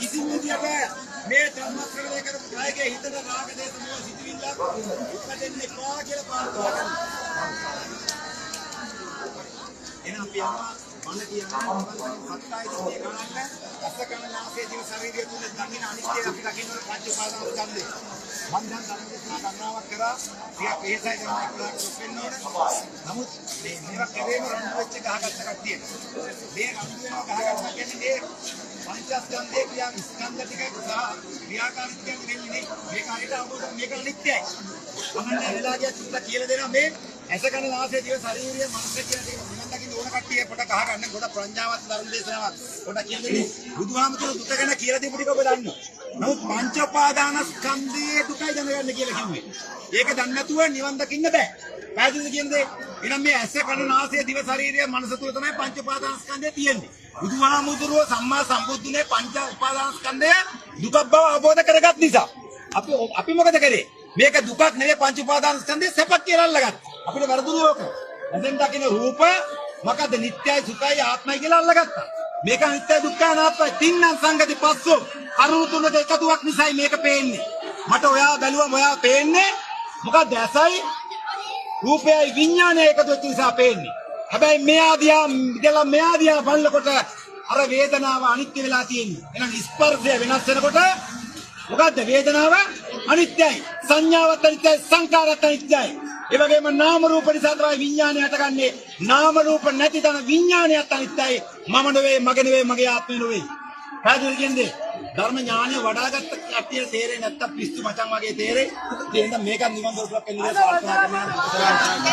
ඉතින් විදියට මේ ධර්මශ්‍රවණය කරපු ගායකගේ හිතට රාග දේශ මොහ සිටිවිල්ල උපදින්නේ කොහා කියලා පාඩුවා ගන්න. එහෙනම් අපි යනවා මම කියනවා සත්‍යයි දිනේ ගණන්න අසකම නාසයේ දිව ශරීරය තුල දකින්න අනිත්‍ය අපි දකින්න පංච උපාදාන ස්කන්ධය. මම දැන් ධර්මදේශනා ගණනාවක් කරා ටිකක් ඒසයි කරනවා කියලා වෙන්න ඕන. නමුත් මේවා කෙරේම රණ්ඩු වෙච්ච ගහගත්ත කට්ටිය. මේ රණ්ඩු වෙනවා ගහගත්තා කියන්නේ මේ පංචස්කන්ධයේ ක්‍රියා ස්කන්ධ ටික සහ ක්‍රියාකාරීත්වය වෙන්නේ මේක හරියට අවබෝධ මේක අනිත්‍යයි. මම වෙලා ගිය චුට්ටක් කියලා දෙනවා මේ ඇස කන නාසය දිව ශරීරය මනස කියන දේ නිවන් දකින්න ඕන කට්ටිය පොඩ කහ ගන්න ගොඩ ප්‍රඥාවත් ධර්ම දේශනාවක් පොඩ කියලා දෙන්නේ බුදුහාමුදුරුවෝ දුක ගැන කියලා දීපු ටික ඔබ දන්නවා. නමුත් පංච උපාදානස්කන්ධයේ දුකයි දැනගන්න කියලා කිව්වේ. ඒක දන්නේ නැතුව නිවන් දකින්න බෑ. පැහැදිලිද කියන්නේ? එහෙනම් මේ ඇස කන නාසය දිව ශරීරය මනස තුල තමයි පංච උපාදානස්කන්ධය තියෙන්නේ. බුදුහාමුදුරුවෝ සම්මා සම්බුද්ධුනේ පංච උපාදානස්කන්ධය දුක බව අවබෝධ කරගත් නිසා අපි මොකද කරේ? මේක දුකක් නෙවෙයි පංච උපාදානස්කන්ධය සැපක් කියලා අල්ලගත්තා. අපිට වැරදුනේ ඕක. දැන් දකින්න රූප මොකද නිට්ටයයි සුඛයි ආත්මයි කියලා අල්ලගත්තා. මේක නිට්ටයයි දුක්ඛයි අනාත්මයි තින්නම් සංගති පස්සෝ කරුණු තුනක එකතුවක් නිසායි මේක පේන්නේ. මට ඔයා බැලුවම ඔයා පේන්නේ මොකද ඇසයි රූපයයි විඥානයයි එකතු වෙච්ච නිසා පේන්නේ. හැබැයි මෙයා දිහා බලනකොට අර වේදනාව අනිත්‍ය වෙලා තියෙන්නේ. එහෙනම් ස්පර්ශය වෙනස් වෙනකොට මොකද්ද වේදනාව අනිත්‍යයි. සංඥාවත් අනිත්‍යයි සංකාරات අනිත්‍යයි. ඒ වගේම නාම රූප නිසා තමයි විඥානය හටගන්නේ. නාම රූප නැති තන විඥානයත් අනිත්‍යයි. මම නෙවෙයි මගේ නෙවෙයි මගේ ආත්මය නෙවෙයි. පැහැදිලි කියන්නේ ධර්ම ඥානය වඩාගත්ත කට්ටිය තේරෙන්නේ නැත්තම් පිස්සු මචං වගේ තේරෙයි. එහෙනම් මේක නිවන් දොරටුවක් කියලා ප්‍රාර්ථනා කරනවා.